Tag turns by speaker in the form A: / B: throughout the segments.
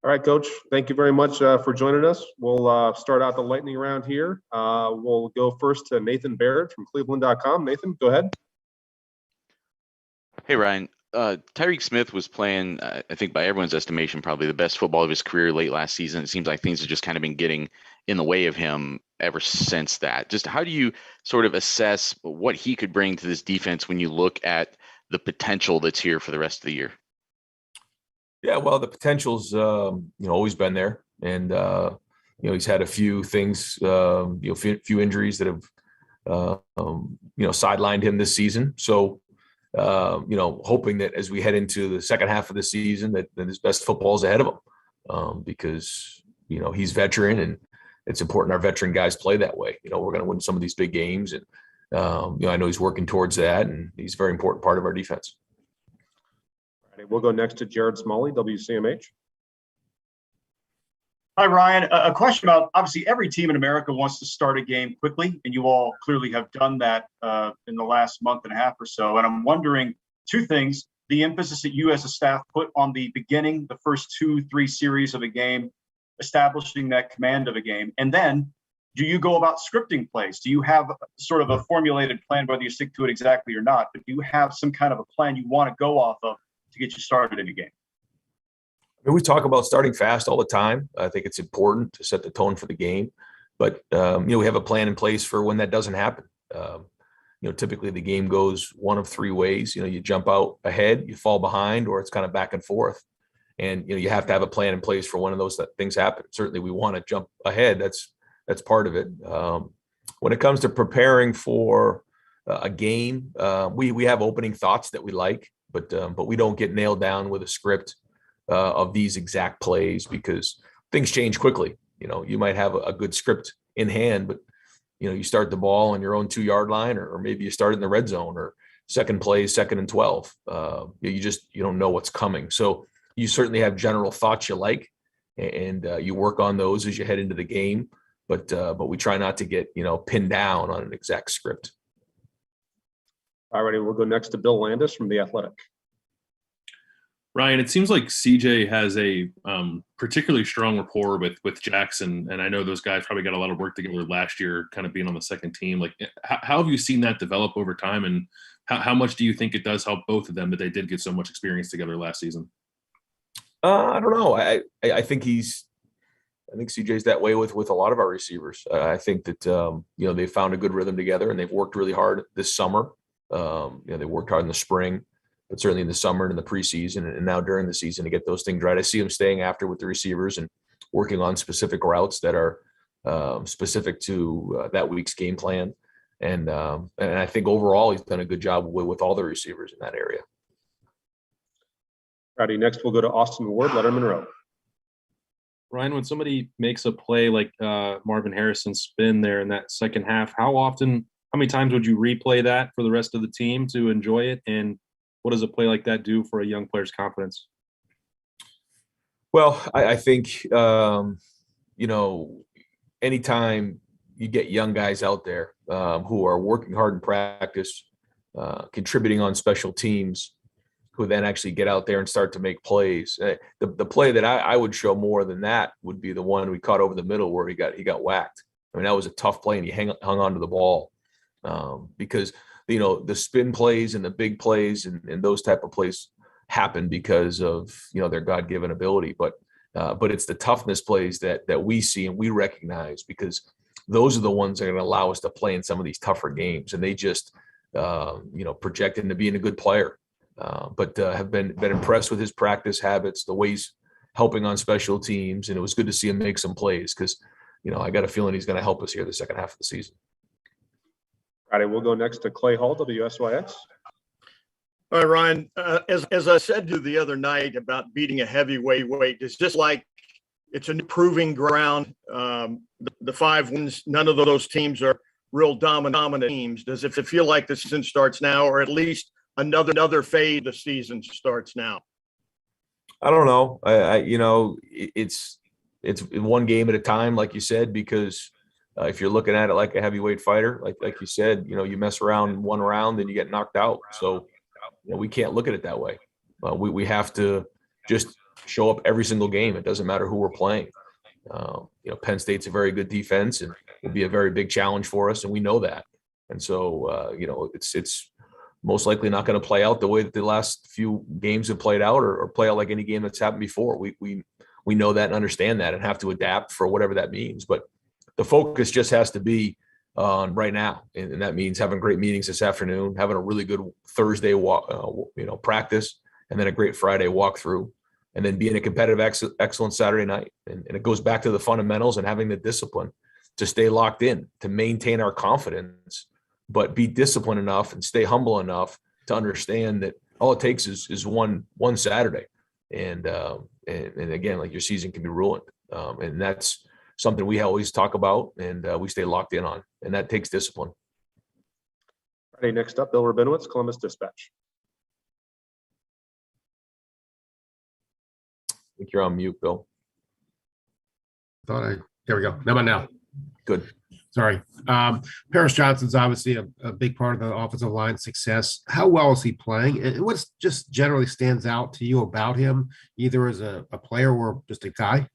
A: All right, Coach. Thank you very much for joining us. We'll start out the lightning round here. We'll go first to Nathan Baird from Cleveland.com. Nathan, go ahead.
B: Hey, Ryan. Tyreek Smith was playing, I think by everyone's estimation, probably the best football of his career late last season. It seems like things have just kind of been getting in the way of him ever since that. Just how do you sort of assess what he could bring to this defense when you look at the potential that's here for the rest of the year?
C: Yeah, well, the potential's always been there, and he's had a few things, few injuries that have sidelined him this season. So hoping that as we head into the second half of the season that his best football is ahead of him, because he's veteran and it's important our veteran guys play that way. We're going to win some of these big games, and I know he's working towards that, and he's a very important part of our defense.
A: We'll go next to Jared Smalley, WCMH.
D: Hi, Ryan. A question about, obviously, every team in America wants to start a game quickly, and you all clearly have done that in the last month and a half or so. And I'm wondering two things: the emphasis that you as a staff put on the beginning, the first 2-3 series of a game, establishing that command of a game, and then do you go about scripting plays? Do you have sort of a formulated plan, whether you stick to it exactly or not, but do you have some kind of a plan you want to go off of to get you started in a game?
C: I mean, we talk about starting fast all the time. I think it's important to set the tone for the game, but we have a plan in place for when that doesn't happen. Typically the game goes one of three ways. You jump out ahead, you fall behind, or it's kind of back and forth. And you have to have a plan in place for when of those things happen. Certainly, we want to jump ahead. That's part of it. When it comes to preparing for a game, we have opening thoughts that we like, but we don't get nailed down with a script of these exact plays, because things change quickly. You might have a good script in hand, but you start the ball on your own 2-yard line, or maybe you start in the red zone, or second play, 2nd and 12. You don't know what's coming. So you certainly have general thoughts you like, and you work on those as you head into the game. But we try not to get pinned down on an exact script.
A: All righty, we'll go next to Bill Landis from The Athletic.
E: Ryan, it seems like CJ has a particularly strong rapport with Jackson, and I know those guys probably got a lot of work together last year, kind of being on the second team. Like, how have you seen that develop over time, and how much do you think it does help both of them that they did get so much experience together last season?
C: I don't know. I think CJ's that way with a lot of our receivers. I think that they found a good rhythm together, and they've worked really hard this summer. They worked hard in the spring, but certainly in the summer and in the preseason, and now during the season to get those things right. I see him staying after with the receivers and working on specific routes that are specific to that week's game plan. And I think overall he's done a good job with all the receivers in that area.
A: Righty, next we'll go to Austin Ward, Lettermen Row.
E: Ryan, when somebody makes a play like Marvin Harrison's spin there in that second half, how many times would you replay that for the rest of the team to enjoy it? And what does a play like that do for a young player's confidence?
C: Well, I think, anytime you get young guys out there who are working hard in practice, contributing on special teams, who then actually get out there and start to make plays. The play that I would show more than that would be the one we caught over the middle where he got whacked. I mean, that was a tough play, and he hung on to the ball because the spin plays and the big plays and those type of plays happen because of their God-given ability. But it's the toughness plays that we see and we recognize, because those are the ones that are going to allow us to play in some of these tougher games. And they just project into being a good player. But have been impressed with his practice habits, the way he's helping on special teams, and it was good to see him make some plays because, I got a feeling he's going to help us here the second half of the season.
A: All right, we'll go next to Clay Hall, WSYX.
F: All right, Ryan, as I said to you the other night about beating a heavyweight, it's just like it's a proving ground. The 5 wins, none of those teams are real dominant teams. Does it feel like the season starts now, or at least another phase of the season starts now?
C: I don't know. It's one game at a time, like you said, because if you're looking at it like a heavyweight fighter, like you said, you mess around one round and you get knocked out. So we can't look at it that way. We have to just show up every single game. It doesn't matter who we're playing. Penn State's a very good defense and will be a very big challenge for us, and we know that. And so, it's most likely not going to play out the way that the last few games have played out, or play out like any game that's happened before. We know that and understand that and have to adapt for whatever that means. But the focus just has to be on right now, and that means having great meetings this afternoon, having a really good Thursday practice, and then a great Friday walkthrough, and then being a competitive excellent Saturday night. And it goes back to the fundamentals and having the discipline to stay locked in, to maintain our confidence, but be disciplined enough and stay humble enough to understand that all it takes is one Saturday. And again, like, your season can be ruined. And that's something we always talk about, and we stay locked in on, and that takes discipline.
A: Friday, next up, Bill Rabinowitz, Columbus Dispatch.
C: I think you're on mute, Bill.
G: There we go. How about now?
C: Good.
G: Sorry. Paris Johnson's obviously a big part of the offensive line success. How well is he playing? And what just generally stands out to you about him, either as a player or just a guy?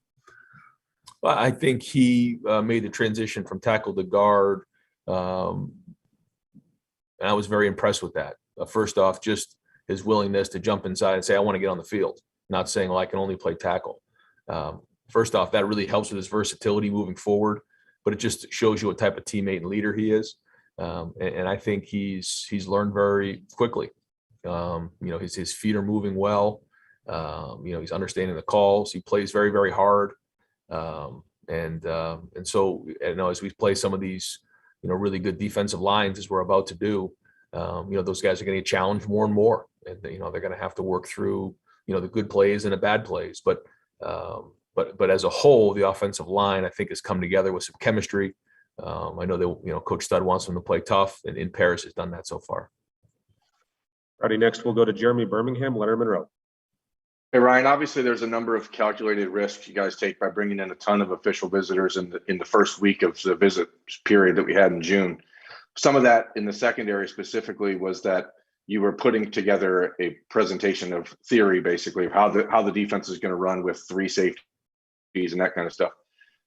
C: Well, I think he made the transition from tackle to guard, and I was very impressed with that. First off, just his willingness to jump inside and say, I want to get on the field, not saying, well, I can only play tackle. First off, that really helps with his versatility moving forward, but it just shows you what type of teammate and leader he is. And I think he's learned very quickly. His feet are moving well. He's understanding the calls. He plays very, very hard. And so, as we play some of these, really good defensive lines, as we're about to do, those guys are going to get challenged more and more, and they're going to have to work through, the good plays and the bad plays. But as a whole, the offensive line, I think, has come together with some chemistry. I know that, Coach Stud wants them to play tough, and in Paris has done that so far.
A: Friday, next, we'll go to Jeremy Birmingham, Lettermen Row.
H: Hey, Ryan, obviously there's a number of calculated risks you guys take by bringing in a ton of official visitors in the first week of the visit period that we had in June. Some of that in the secondary specifically was that you were putting together a presentation of theory, basically, of how the defense is going to run with 3 safeties and that kind of stuff.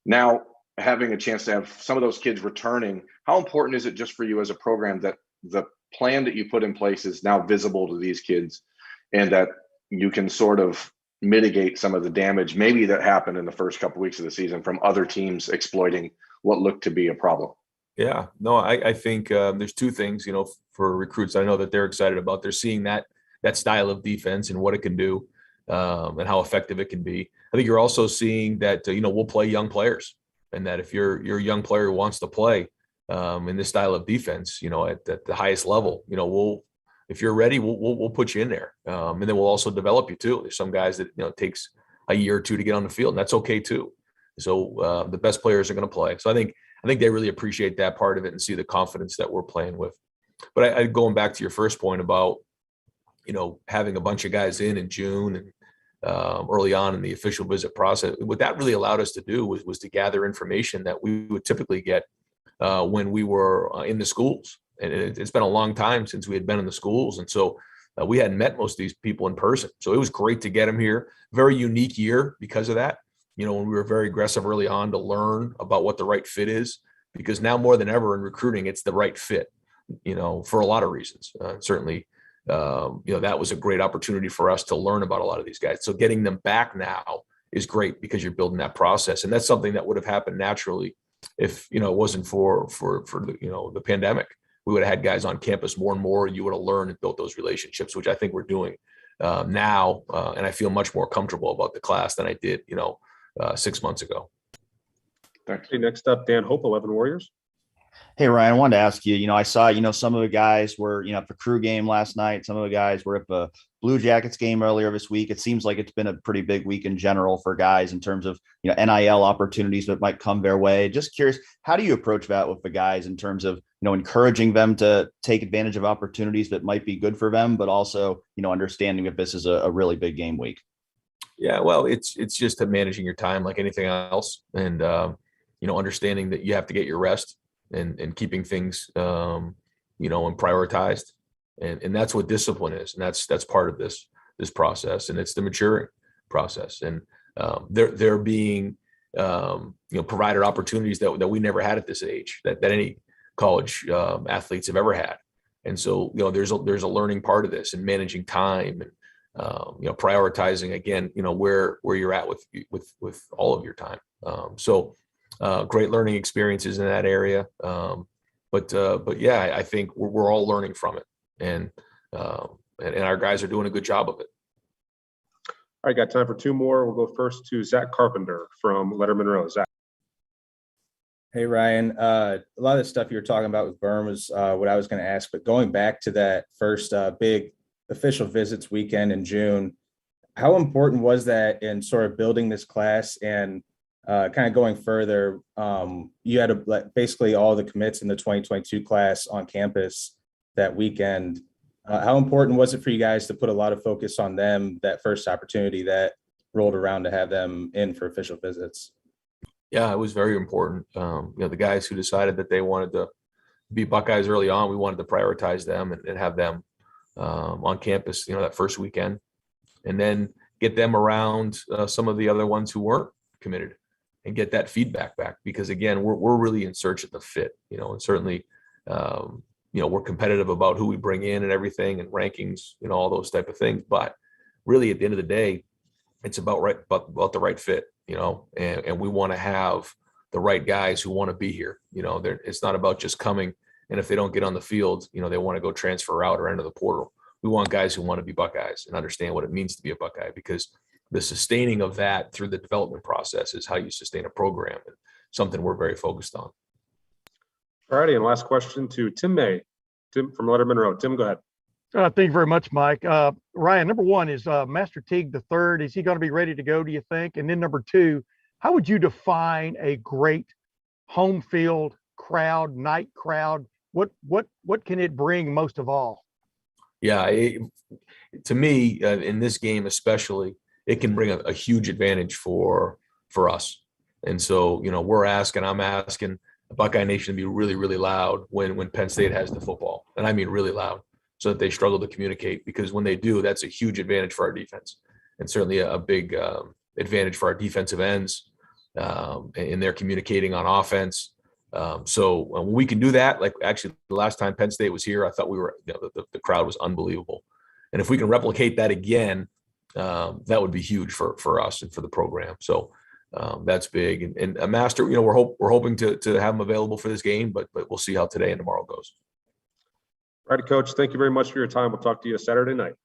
H: Now, having a chance to have some of those kids returning, how important is it just for you as a program that the plan that you put in place is now visible to these kids, and that you can sort of mitigate some of the damage maybe that happened in the first couple of weeks of the season from other teams exploiting what looked to be a problem?
C: Yeah, no, I think there's 2 things, for recruits I know that they're excited about. They're seeing that style of defense and what it can do, and how effective it can be. I think you're also seeing that, we'll play young players, and that if you're a young player who wants to play in this style of defense, at the highest level, if you're ready, we'll put you in there. And then we'll also develop you too. There's some guys that, it takes a year or 2 to get on the field, and that's okay too. So the best players are going to play. So I think they really appreciate that part of it and see the confidence that we're playing with. But I going back to your first point about, having a bunch of guys in June and early on in the official visit process, what that really allowed us to do was to gather information that we would typically get when we were in the schools. And it's been a long time since we had been in the schools. And so we hadn't met most of these people in person. So it was great to get them here. Very unique year because of that. When we were very aggressive early on to learn about what the right fit is, because now more than ever in recruiting, it's the right fit, for a lot of reasons. Certainly, that was a great opportunity for us to learn about a lot of these guys. So getting them back now is great because you're building that process. And that's something that would have happened naturally if, it wasn't for the pandemic. We would have had guys on campus more and more, and you would have learned and built those relationships, which I think we're doing now. And I feel much more comfortable about the class than I did, 6 months ago.
A: Thanks. Next up, Dan Hope, 11 Warriors.
I: Hey, Ryan, I wanted to ask you, I saw, some of the guys were, at the Crew game last night. Some of the guys were at the Blue Jackets game earlier this week. It seems like it's been a pretty big week in general for guys in terms of, NIL opportunities that might come their way. Just curious, how do you approach that with the guys in terms of, encouraging them to take advantage of opportunities that might be good for them, but also, understanding that this is a really big game week?
C: Yeah, well, it's just managing your time like anything else. And, understanding that you have to get your rest and keeping things, and prioritized. And that's what discipline is. And that's part of this process. And it's the maturing. process, and they're being provided opportunities that we never had at this age, that any college athletes have ever had. And so, there's a learning part of this, and managing time, and prioritizing again, where you're at with all of your time. So great learning experiences in that area. But yeah, I think we're all learning from it, and our guys are doing a good job of it.
A: All right, got time for two more. We'll go first to Zach Carpenter from Lettermen Row. Zach.
J: Hey, Ryan. A lot of the stuff you were talking about with Berm was what I was going to ask, but going back to that first big official visits weekend in June, how important was that in sort of building this class and kind of going further? You had basically all the commits in the 2022 class on campus that weekend. How important was it for you guys to put a lot of focus on them that first opportunity that rolled around to have them in for official visits?
C: Yeah, it was very important. The guys who decided that they wanted to be Buckeyes early on, we wanted to prioritize them and have them on campus, that first weekend, and then get them around some of the other ones who weren't committed and get that feedback back. Because again, we're really in search of the fit, and certainly, we're competitive about who we bring in and everything, and rankings, all those type of things. But really, at the end of the day, it's about the right fit, and we want to have the right guys who want to be here. It's not about just coming, and if they don't get on the field, they want to go transfer out or enter the portal. We want guys who want to be Buckeyes and understand what it means to be a Buckeye, because the sustaining of that through the development process is how you sustain a program, and something we're very focused on.
A: All righty, and last question to Tim May. Tim from Lettermen Row. Tim, go ahead.
K: Thank you very much, Mike. Ryan, number one is Master Teague III. Is he going to be ready to go, do you think? And then number two, how would you define a great home field crowd, night crowd? What can it bring most of all?
C: Yeah, to me, in this game especially, it can bring a huge advantage for us. And so, I'm asking the Buckeye Nation to be really, really loud when Penn State has the football. And I mean really loud, so that they struggle to communicate, because when they do, that's a huge advantage for our defense, and certainly a big advantage for our defensive ends in their communicating on offense. So when we can do that, like actually the last time Penn State was here, I thought the crowd was unbelievable. And if we can replicate that again, that would be huge for us and for the program. So that's big. And a Master, we're hoping to have them available for this game, but we'll see how today and tomorrow goes.
A: All right, Coach, thank you very much for your time. We'll talk to you Saturday night.